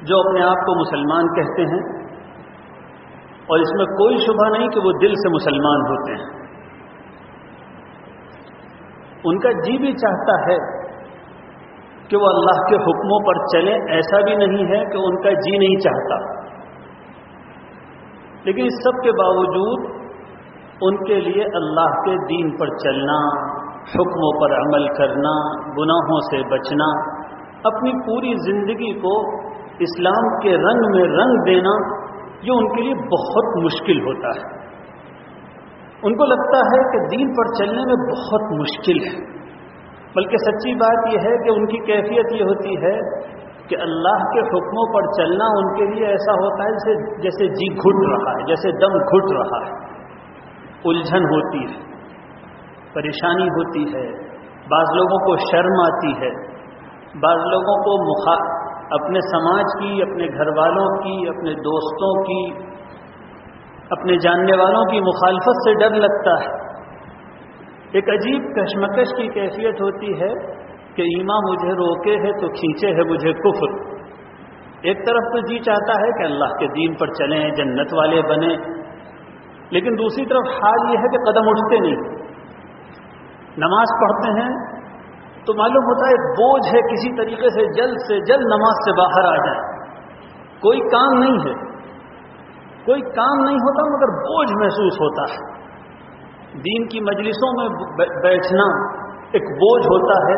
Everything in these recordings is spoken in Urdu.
جو اپنے آپ کو مسلمان کہتے ہیں، اور اس میں کوئی شبہ نہیں کہ وہ دل سے مسلمان ہوتے ہیں، ان کا جی بھی چاہتا ہے کہ وہ اللہ کے حکموں پر چلیں، ایسا بھی نہیں ہے کہ ان کا جی نہیں چاہتا، لیکن اس سب کے باوجود ان کے لیے اللہ کے دین پر چلنا، حکموں پر عمل کرنا، گناہوں سے بچنا، اپنی پوری زندگی کو اسلام کے رنگ میں رنگ دینا، یہ ان کے لیے بہت مشکل ہوتا ہے۔ ان کو لگتا ہے کہ دین پر چلنے میں بہت مشکل ہے، بلکہ سچی بات یہ ہے کہ ان کی کیفیت یہ ہوتی ہے کہ اللہ کے حکموں پر چلنا ان کے لیے ایسا ہوتا ہے جیسے جی گھٹ رہا ہے، جیسے دم گھٹ رہا ہے، الجھن ہوتی ہے، پریشانی ہوتی ہے، بعض لوگوں کو شرم آتی ہے، بعض لوگوں کو اپنے سماج کی، اپنے گھر والوں کی، اپنے دوستوں کی، اپنے جاننے والوں کی مخالفت سے ڈر لگتا ہے۔ ایک عجیب کشمکش کی کیفیت ہوتی ہے کہ ایمان مجھے روکے ہے تو کھینچے ہے مجھے کفر۔ ایک طرف تو جی چاہتا ہے کہ اللہ کے دین پر چلیں، جنت والے بنیں، لیکن دوسری طرف حال یہ ہے کہ قدم اٹھتے نہیں۔ نماز پڑھتے ہیں تو معلوم ہوتا ہے بوجھ ہے، کسی طریقے سے جلد نماز سے باہر آ جائیں، کوئی کام نہیں ہے، کوئی کام نہیں ہوتا مگر بوجھ محسوس ہوتا ہے۔ دین کی مجلسوں میں بیٹھنا ایک بوجھ ہوتا ہے۔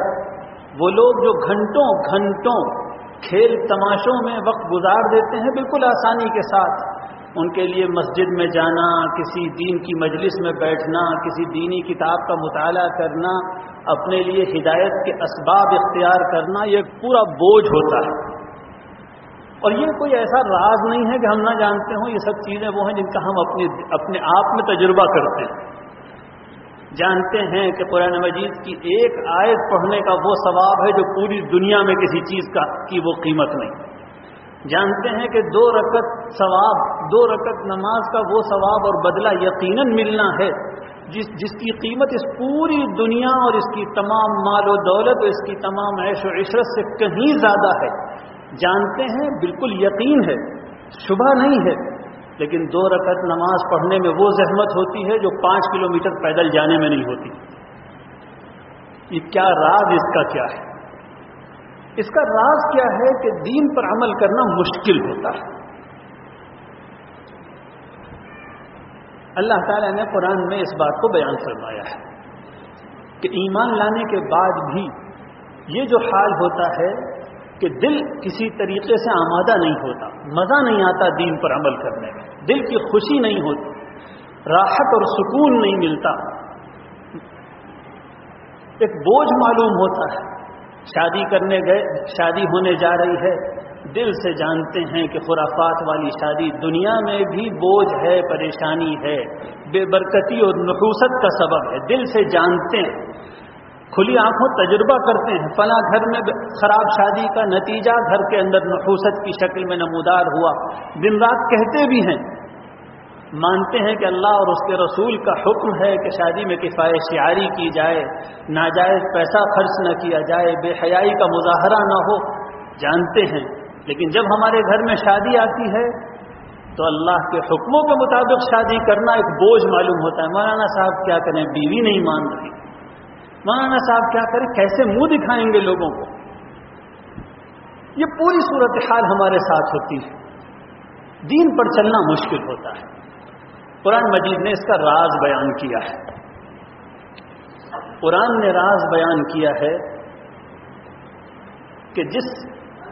وہ لوگ جو گھنٹوں کھیل تماشوں میں وقت گزار دیتے ہیں بالکل آسانی کے ساتھ، ان کے لیے مسجد میں جانا، کسی دین کی مجلس میں بیٹھنا، کسی دینی کتاب کا مطالعہ کرنا، اپنے لیے ہدایت کے اسباب اختیار کرنا، یہ پورا بوجھ ہوتا ہے۔ اور یہ کوئی ایسا راز نہیں ہے کہ ہم نہ جانتے ہوں، یہ سب چیزیں وہ ہیں جن کا ہم اپنے آپ میں تجربہ کرتے ہیں۔ جانتے ہیں کہ قرآن مجید کی ایک آیت پڑھنے کا وہ ثواب ہے جو پوری دنیا میں کسی چیز کی وہ قیمت نہیں۔ جانتے ہیں کہ 2 رکعت نماز کا وہ ثواب اور بدلہ یقیناً ملنا ہے جس کی قیمت اس پوری دنیا اور اس کی تمام مال و دولت اور اس کی تمام عیش و عشرت سے کہیں زیادہ ہے۔ جانتے ہیں، بالکل یقین ہے، شبہ نہیں ہے، لیکن 2 رکعت نماز پڑھنے میں وہ زحمت ہوتی ہے جو 5 کلومیٹر پیدل جانے میں نہیں ہوتی۔ یہ کیا راز اس کا کیا ہے؟ اس کا راز کیا ہے کہ دین پر عمل کرنا مشکل ہوتا ہے۔ اللہ تعالیٰ نے قرآن میں اس بات کو بیان فرمایا ہے کہ ایمان لانے کے بعد بھی یہ جو حال ہوتا ہے کہ دل کسی طریقے سے آمادہ نہیں ہوتا، مزہ نہیں آتا دین پر عمل کرنے میں، دل کی خوشی نہیں ہوتی، راحت اور سکون نہیں ملتا، ایک بوجھ معلوم ہوتا ہے۔ شادی ہونے جا رہی ہے، دل سے جانتے ہیں کہ خرافات والی شادی دنیا میں بھی بوجھ ہے، پریشانی ہے، بے برکتی اور نحوست کا سبب ہے، دل سے جانتے ہیں، کھلی آنکھوں تجربہ کرتے ہیں۔ فلاں گھر میں خراب شادی کا نتیجہ گھر کے اندر نحوست کی شکل میں نمودار ہوا، دن رات کہتے بھی ہیں، مانتے ہیں کہ اللہ اور اس کے رسول کا حکم ہے کہ شادی میں کفایہ شعاری کی جائے، ناجائز پیسہ خرچ نہ کیا جائے، بے حیائی کا مظاہرہ نہ ہو، جانتے ہیں، لیکن جب ہمارے گھر میں شادی آتی ہے تو اللہ کے حکموں کے مطابق شادی کرنا ایک بوجھ معلوم ہوتا ہے۔ مولانا صاحب کیا کریں، بیوی نہیں مان رہی، مولانا صاحب کیا کریں، کیسے منہ دکھائیں گے لوگوں کو۔ یہ پوری صورتحال ہمارے ساتھ ہوتی ہے، دین پر چلنا مشکل ہوتا ہے۔ قرآن مجید نے اس کا راز بیان کیا ہے۔ قرآن نے راز بیان کیا ہے کہ جس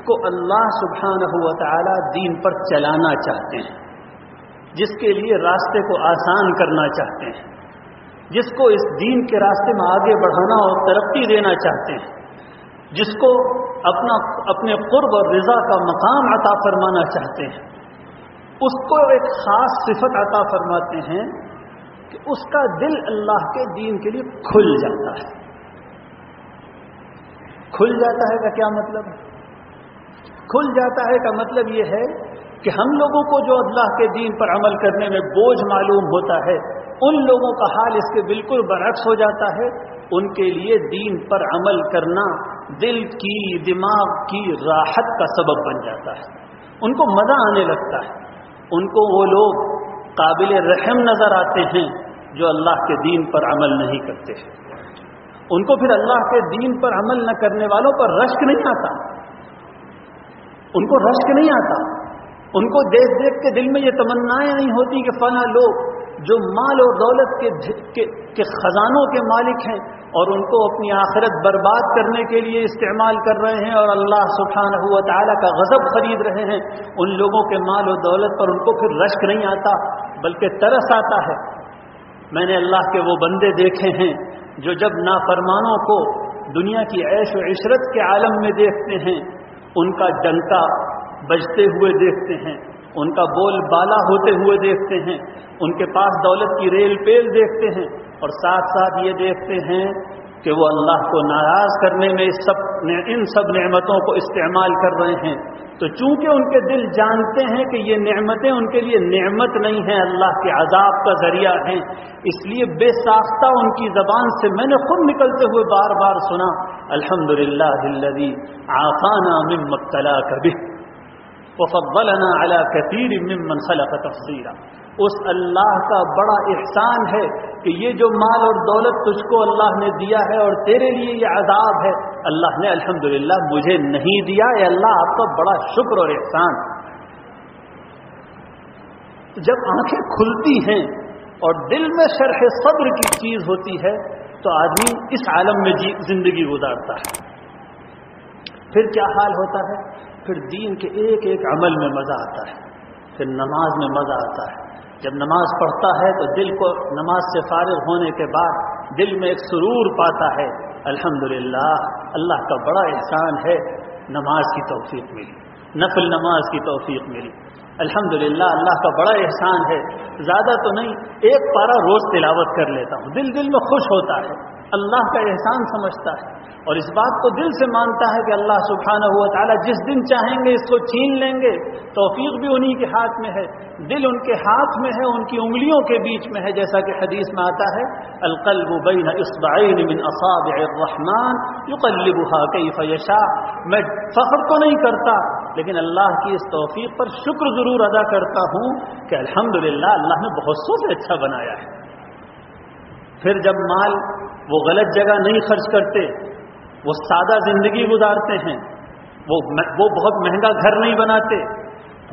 کو اللہ سبحانہ و تعالی دین پر چلانا چاہتے ہیں، جس کے لیے راستے کو آسان کرنا چاہتے ہیں، جس کو اس دین کے راستے میں آگے بڑھانا اور ترقی دینا چاہتے ہیں، جس کو اپنے قرب اور رضا کا مقام عطا فرمانا چاہتے ہیں، اس کو ایک خاص صفت عطا فرماتے ہیں کہ اس کا دل اللہ کے دین کے لیے کھل جاتا ہے۔ کھل جاتا ہے کا کیا مطلب؟ کھل جاتا ہے کا مطلب یہ ہے کہ ہم لوگوں کو جو اللہ کے دین پر عمل کرنے میں بوجھ معلوم ہوتا ہے، ان لوگوں کا حال اس کے بالکل برعکس ہو جاتا ہے۔ ان کے لیے دین پر عمل کرنا دل کی، دماغ کی راحت کا سبب بن جاتا ہے۔ ان کو مزہ آنے لگتا ہے، ان کو وہ لوگ قابل رحم نظر آتے ہیں جو اللہ کے دین پر عمل نہیں کرتے ہیں. ان کو پھر اللہ کے دین پر عمل نہ کرنے والوں پر رشک نہیں آتا، ان کو رشک نہیں آتا. ان کو دیکھ دیکھ کے دل میں یہ تمنائیں نہیں ہوتی کہ فلاں لوگ جو مال اور دولت کے خزانوں کے مالک ہیں اور ان کو اپنی آخرت برباد کرنے کے لیے استعمال کر رہے ہیں اور اللہ سبحانہ و تعالیٰ کا غضب خرید رہے ہیں، ان لوگوں کے مال و دولت پر ان کو پھر رشک نہیں آتا بلکہ ترس آتا ہے. میں نے اللہ کے وہ بندے دیکھے ہیں جو جب نافرمانوں کو دنیا کی عیش و عشرت کے عالم میں دیکھتے ہیں، ان کا ڈنکا بجتے ہوئے دیکھتے ہیں، ان کا بول بالا ہوتے ہوئے دیکھتے ہیں، ان کے پاس دولت کی ریل پیل دیکھتے ہیں، اور ساتھ ساتھ یہ دیکھتے ہیں کہ وہ اللہ کو ناراض کرنے میں ان سب نعمتوں کو استعمال کر رہے ہیں. تو چونکہ ان کے دل جانتے ہیں کہ یہ نعمتیں ان کے لیے نعمت نہیں ہیں، اللہ کے عذاب کا ذریعہ ہیں، اس لیے بے ساختہ ان کی زبان سے میں نے خود نکلتے ہوئے بار بار سنا، الحمدللہ الذی عافانا مما ابتلاک بہ وفضلنا علی کثیر ممن خلق تفضیلا. اس اللہ کا بڑا احسان ہے کہ یہ جو مال اور دولت تجھ کو اللہ نے دیا ہے اور تیرے لیے یہ عذاب ہے، اللہ نے الحمدللہ مجھے نہیں دیا. اے اللہ آپ کا بڑا شکر اور احسان. جب آنکھیں کھلتی ہیں اور دل میں شرح صدر کی چیز ہوتی ہے تو آدمی اس عالم میں زندگی گزارتا ہے. پھر کیا حال ہوتا ہے؟ پھر دین کے ایک ایک عمل میں مزہ آتا ہے، پھر نماز میں مزہ آتا ہے. جب نماز پڑھتا ہے تو دل کو نماز سے فارغ ہونے کے بعد دل میں ایک سرور پاتا ہے، الحمدللہ اللہ کا بڑا احسان ہے، نماز کی توفیق ملی، نفل نماز کی توفیق ملی، الحمدللہ اللہ کا بڑا احسان ہے. زیادہ تو نہیں، ایک پارہ روز تلاوت کر لیتا ہوں، دل میں خوش ہوتا ہے، اللہ کا احسان سمجھتا ہے اور اس بات کو دل سے مانتا ہے کہ اللہ سبحانہ و تعالیٰ جس دن چاہیں گے اس کو چھین لیں گے. توفیق بھی انہی کے ہاتھ میں ہے، دل ان کے ہاتھ میں ہے، ان کی انگلیوں کے بیچ میں ہے، جیسا کہ حدیث میں آتا ہے القلب بین اصبعین من اصابع الرحمن یقلبها کیف یشاء. میں فخر تو نہیں کرتا لیکن اللہ کی اس توفیق پر شکر ضرور ادا کرتا ہوں کہ الحمدللہ اللہ نے بہت سے اچھا بنایا ہے. پھر جب مال وہ غلط جگہ نہیں خرچ کرتے، وہ سادہ زندگی گزارتے ہیں، وہ بہت مہنگا گھر نہیں بناتے،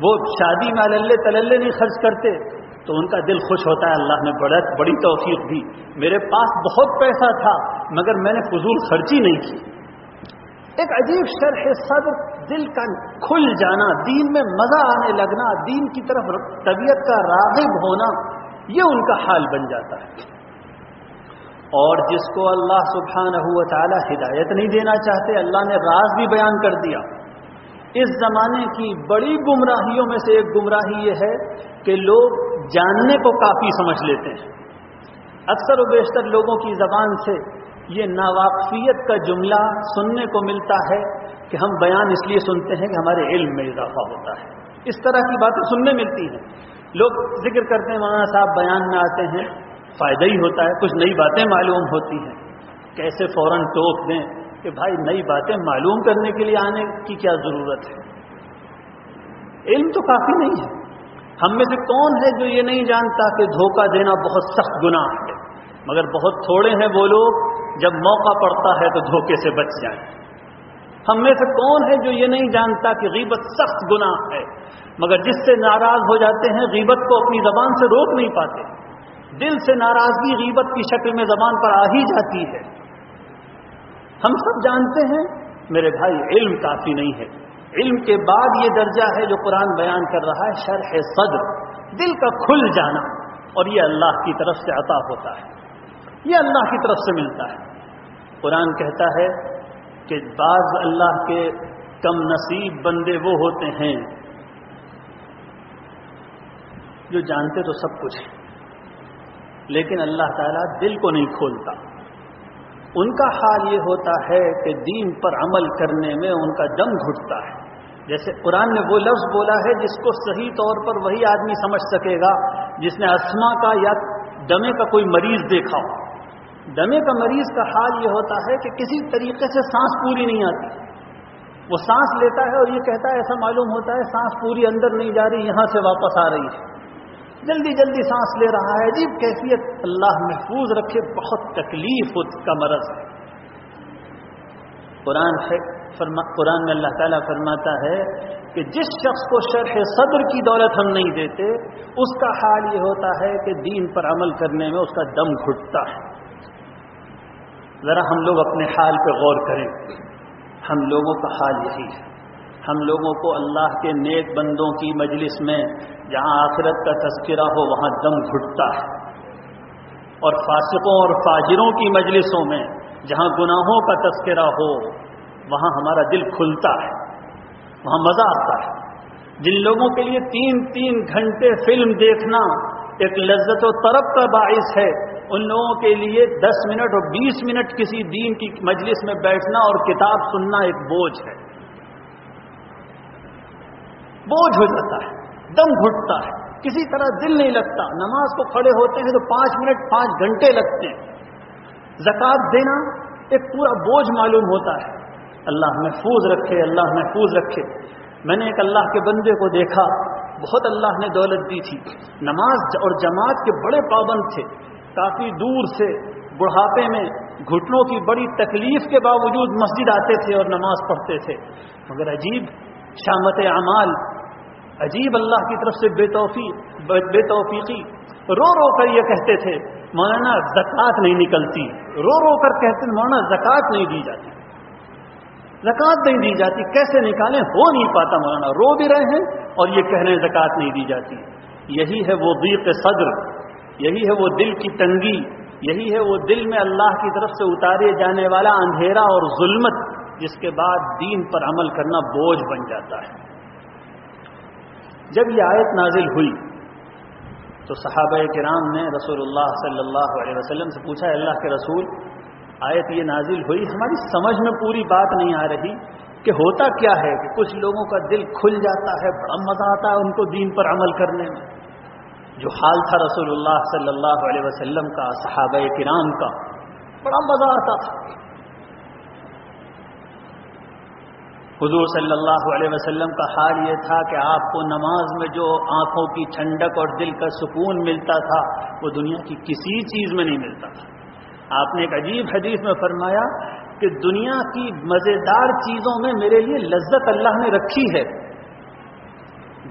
وہ شادی میں اللے تللے نہیں خرچ کرتے، تو ان کا دل خوش ہوتا ہے، اللہ نے بڑی توفیق دی، میرے پاس بہت پیسہ تھا مگر میں نے فضول خرچی نہیں کی. ایک عجیب شرح صدر، دل کا کھل جانا، دین میں مزہ آنے لگنا، دین کی طرف طبیعت کا راغب ہونا، یہ ان کا حال بن جاتا ہے. اور جس کو اللہ سبحانہ و تعالی ہدایت نہیں دینا چاہتے، اللہ نے راز بھی بیان کر دیا. اس زمانے کی بڑی گمراہیوں میں سے ایک گمراہی یہ ہے کہ لوگ جاننے کو کافی سمجھ لیتے ہیں. اکثر و بیشتر لوگوں کی زبان سے یہ ناواقفیت کا جملہ سننے کو ملتا ہے کہ ہم بیان اس لیے سنتے ہیں کہ ہمارے علم میں اضافہ ہوتا ہے. اس طرح کی باتیں سننے ملتی ہیں. لوگ ذکر کرتے ہیں مولانا صاحب بیان میں آتے ہیں، فائدہ ہی ہوتا ہے، کچھ نئی باتیں معلوم ہوتی ہیں. کیسے فوراً ٹوک دیں کہ بھائی نئی باتیں معلوم کرنے کے لیے آنے کی کیا ضرورت ہے، علم تو کافی نہیں ہے. ہم میں سے کون ہے جو یہ نہیں جانتا کہ دھوکہ دینا بہت سخت گناہ ہے، مگر بہت تھوڑے ہیں وہ لوگ جب موقع پڑتا ہے تو دھوکے سے بچ جائیں. ہم میں سے کون ہے جو یہ نہیں جانتا کہ غیبت سخت گناہ ہے، مگر جس سے ناراض ہو جاتے ہیں غیبت کو اپنی زبان سے روک نہیں پاتے. دل سے ناراضگی غیبت کی شکل میں زبان پر آ ہی جاتی ہے. ہم سب جانتے ہیں میرے بھائی علم کافی نہیں ہے. علم کے بعد یہ درجہ ہے جو قرآن بیان کر رہا ہے، شرح صدر، دل کا کھل جانا، اور یہ اللہ کی طرف سے عطا ہوتا ہے، یہ اللہ کی طرف سے ملتا ہے. قرآن کہتا ہے کہ بعض اللہ کے کم نصیب بندے وہ ہوتے ہیں جو جانتے تو سب کچھ ہے لیکن اللہ تعالیٰ دل کو نہیں کھولتا. ان کا حال یہ ہوتا ہے کہ دین پر عمل کرنے میں ان کا دم گھٹتا ہے. جیسے قرآن نے وہ لفظ بولا ہے جس کو صحیح طور پر وہی آدمی سمجھ سکے گا جس نے استھما کا یا دمے کا کوئی مریض دیکھا ہو. دمے کا مریض کا حال یہ ہوتا ہے کہ کسی طریقے سے سانس پوری نہیں آتی، وہ سانس لیتا ہے اور یہ کہتا ہے ایسا معلوم ہوتا ہے سانس پوری اندر نہیں جا رہی، یہاں سے واپس آ رہی ہے، جلدی جلدی سانس لے رہا ہے، عجیب کیفیت، اللہ محفوظ رکھے، بہت تکلیف کا مرض ہے۔ قرآن میں اللہ تعالیٰ فرماتا ہے کہ جس شخص کو شرح صدر کی دولت ہم نہیں دیتے، اس کا حال یہ ہوتا ہے کہ دین پر عمل کرنے میں اس کا دم گھٹتا ہے۔ ذرا ہم لوگ اپنے حال پہ غور کریں، ہم لوگوں کا حال یہی ہے۔ ہم لوگوں کو اللہ کے نیک بندوں کی مجلس میں جہاں آخرت کا تذکرہ ہو وہاں دم گھٹتا ہے، اور فاسقوں اور فاجروں کی مجلسوں میں جہاں گناہوں کا تذکرہ ہو وہاں ہمارا دل کھلتا ہے، وہاں مزہ آتا ہے۔ جن لوگوں کے لیے 3 گھنٹے فلم دیکھنا ایک لذت و طرب کا باعث ہے، ان لوگوں کے لیے 10 منٹ اور 20 منٹ کسی دین کی مجلس میں بیٹھنا اور کتاب سننا ایک بوجھ ہے، بوجھ ہو جاتا ہے، دم گھٹتا ہے، کسی طرح دل نہیں لگتا۔ نماز کو کھڑے ہوتے ہیں تو 5 منٹ 5 گھنٹے لگتے ہیں، زکوٰۃ دینا ایک پورا بوجھ معلوم ہوتا ہے۔ اللہ محفوظ رکھے، اللہ محفوظ رکھے۔ میں نے ایک اللہ کے بندے کو دیکھا، بہت اللہ نے دولت دی تھی، نماز اور جماعت کے بڑے پابند تھے، کافی دور سے بڑھاپے میں گھٹنوں کی بڑی تکلیف کے باوجود مسجد آتے تھے اور نماز پڑھتے تھے، مگر عجیب شامت اعمال، عجیب اللہ کی طرف سے بے توفیقی، رو رو کر یہ کہتے تھے مولانا زکوٰۃ نہیں نکلتی، رو رو کر کہتے تھے مولانا زکوٰۃ نہیں دی جاتی، زکوٰۃ نہیں دی جاتی، کیسے نکالیں، ہو نہیں پاتا مولانا، رو بھی رہے ہیں اور یہ کہہ رہے ہیں زکوٰۃ نہیں دی جاتی۔ یہی ہے وہ ضیق صدر، یہی ہے وہ دل کی تنگی، یہی ہے وہ دل میں اللہ کی طرف سے اتارے جانے والا اندھیرا اور ظلمت، جس کے بعد دین پر عمل کرنا بوجھ بن جاتا ہے۔ جب یہ آیت نازل ہوئی تو صحابہ کرام نے رسول اللہ صلی اللہ علیہ وسلم سے پوچھا، اللہ کے رسول، آیت یہ نازل ہوئی، ہماری سمجھ میں پوری بات نہیں آ رہی کہ ہوتا کیا ہے کہ کچھ لوگوں کا دل کھل جاتا ہے، بڑا مزہ آتا ہے ان کو دین پر عمل کرنے میں۔ جو حال تھا رسول اللہ صلی اللہ علیہ وسلم کا، صحابہ کرام کا، بڑا مزہ آتا تھا۔ حضور صلی اللہ علیہ وسلم کا حال یہ تھا کہ آپ کو نماز میں جو آنکھوں کی ٹھنڈک اور دل کا سکون ملتا تھا وہ دنیا کی کسی چیز میں نہیں ملتا تھا۔ آپ نے ایک عجیب حدیث میں فرمایا کہ دنیا کی مزیدار چیزوں میں میرے لیے لذت اللہ نے رکھی ہے،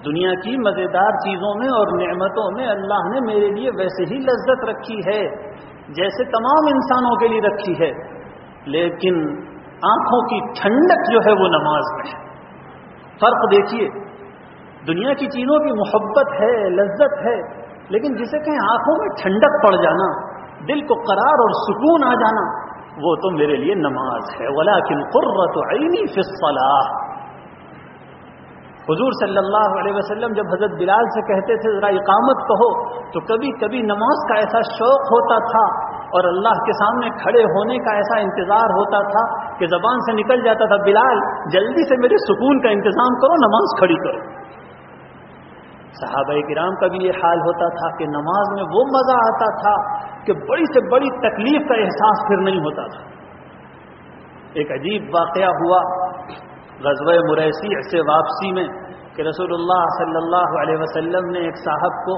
دنیا کی مزیدار چیزوں میں اور نعمتوں میں اللہ نے میرے لیے ویسے ہی لذت رکھی ہے جیسے تمام انسانوں کے لیے رکھی ہے، لیکن آنکھوں کی ٹھنڈک جو ہے وہ نماز میں ہے۔ فرق دیکھیے، دنیا کی چیزوں کی محبت ہے، لذت ہے، لیکن جسے کہیں آنکھوں میں ٹھنڈک پڑ جانا، دل کو قرار اور سکون آ جانا، وہ تو میرے لیے نماز ہے۔ وَلَٰكِنْ قُرَّةُ عَيْنِي فِي الصَّلَاةِ۔ حضور صلی اللہ علیہ وسلم جب حضرت بلال سے کہتے تھے ذرا اقامت کہو، تو کبھی کبھی نماز کا ایسا شوق ہوتا تھا اور اللہ کے سامنے کھڑے ہونے کا ایسا انتظار ہوتا تھا کہ زبان سے نکل جاتا تھا، بلال جلدی سے میرے سکون کا انتظام کرو، نماز کھڑی کرو۔ صحابہ کرام کا بھی یہ حال ہوتا تھا کہ نماز میں وہ مزہ آتا تھا کہ بڑی سے بڑی تکلیف کا احساس پھر نہیں ہوتا تھا۔ ایک عجیب واقعہ ہوا غزوہ مریسی سے واپسی میں کہ رسول اللہ صلی اللہ علیہ وسلم نے ایک صاحب کو،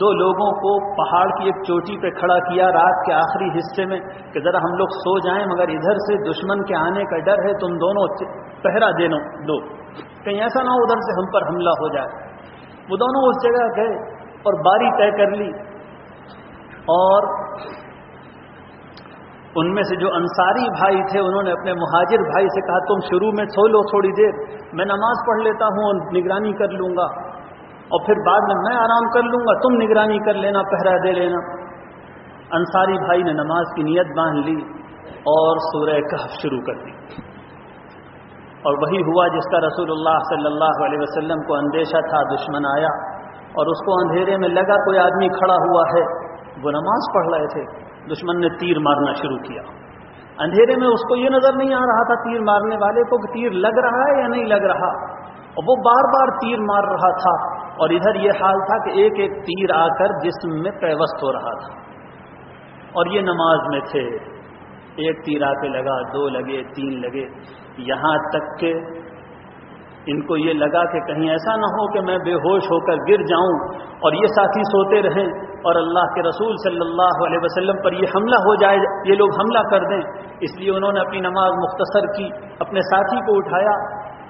2 لوگوں کو پہاڑ کی ایک چوٹی پہ کھڑا کیا رات کے آخری حصے میں کہ ذرا ہم لوگ سو جائیں، مگر ادھر سے دشمن کے آنے کا ڈر ہے، تم دونوں پہرا دو، کہیں ایسا نہ ہو ادھر سے ہم پر حملہ ہو جائے۔ وہ دونوں اس جگہ گئے اور باری طے کر لی، اور ان میں سے جو انصاری بھائی تھے انہوں نے اپنے مہاجر بھائی سے کہا تم شروع میں سو لو تھوڑی دیر، میں نماز پڑھ لیتا ہوں اور نگرانی کر لوں گا، اور پھر بعد میں آرام کر لوں گا، تم نگرانی کر لینا، پہرا دے لینا۔ انصاری بھائی نے نماز کی نیت باندھ لی اور سورہ کہف شروع کر دی، اور وہی ہوا جس کا رسول اللہ صلی اللہ علیہ وسلم کو اندیشہ تھا۔ دشمن آیا اور اس کو اندھیرے میں لگا کوئی آدمی کھڑا ہوا ہے، وہ نماز پڑھ رہے تھے، دشمن نے تیر مارنا شروع کیا۔ اندھیرے میں اس کو یہ نظر نہیں آ رہا تھا تیر مارنے والے کو کہ تیر لگ رہا ہے یا نہیں لگ رہا، اور وہ بار بار تیر مار رہا تھا، اور ادھر یہ حال تھا کہ ایک ایک تیر آ کر جسم میں پیوست ہو رہا تھا، اور یہ نماز میں تھے۔ ایک تیر آ کے لگا، 2 لگے، 3 لگے، یہاں تک کہ ان کو یہ لگا کہ کہیں ایسا نہ ہو کہ میں بے ہوش ہو کر گر جاؤں اور یہ ساتھی سوتے رہیں اور اللہ کے رسول صلی اللہ علیہ وسلم پر یہ حملہ ہو جائے، یہ لوگ حملہ کر دیں. اس لیے انہوں نے اپنی نماز مختصر کی، اپنے ساتھی کو اٹھایا.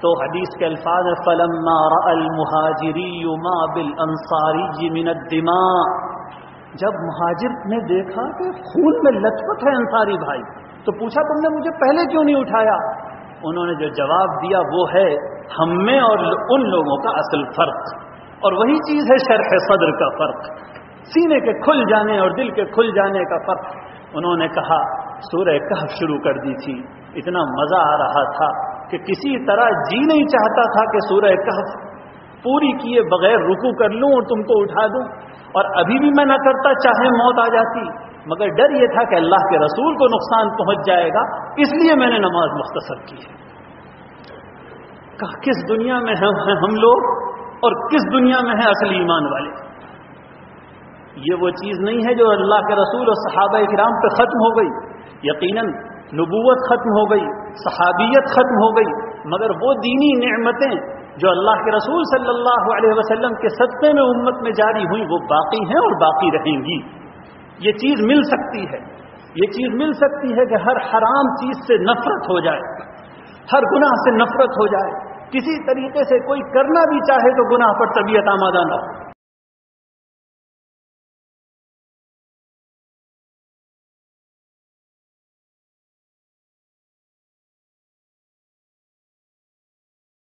تو حدیث کے الفاظ ہیں فَلَمَّا رَأَى الْمُهَاجِرِيُّ مَا بِالْأَنصَارِيِّ مِنَ الدِّمَاءِ، جب مہاجر نے دیکھا کہ خون میں لت پت ہے انصاری بھائی، تو پوچھا تم نے مجھے پہلے کیوں نہیں اٹھایا؟ انہوں نے جو جواب دیا وہ ہے ہم میں اور ان لوگوں کا اصل فرق، اور وہی چیز ہے شرح صدر کا فرق، سینے کے کھل جانے اور دل کے کھل جانے کا فرق. انہوں نے کہا سورہ کہف شروع کر دی تھی، اتنا مزہ آ رہا تھا کہ کسی طرح جی نہیں چاہتا تھا کہ سورہ کہف پوری کیے بغیر رکوع کر لوں اور تم کو اٹھا دوں، اور ابھی بھی میں نہ کرتا چاہے موت آ جاتی، مگر ڈر یہ تھا کہ اللہ کے رسول کو نقصان پہنچ جائے گا، اس لیے میں نے نماز مختصر کی ہے. کس دنیا میں ہیں ہم لوگ اور کس دنیا میں ہیں اصل ایمان والے؟ یہ وہ چیز نہیں ہے جو اللہ کے رسول اور صحابہ کرام پہ ختم ہو گئی. یقیناً نبوت ختم ہو گئی، صحابیت ختم ہو گئی، مگر وہ دینی نعمتیں جو اللہ کے رسول صلی اللہ علیہ وسلم کے صدقے میں امت میں جاری ہوئی وہ باقی ہیں اور باقی رہیں گی. یہ چیز مل سکتی ہے، یہ چیز مل سکتی ہے کہ ہر حرام چیز سے نفرت ہو جائے، ہر گناہ سے نفرت ہو جائے، کسی طریقے سے کوئی کرنا بھی چاہے تو گناہ پر طبیعت آمادہ نہ ہو.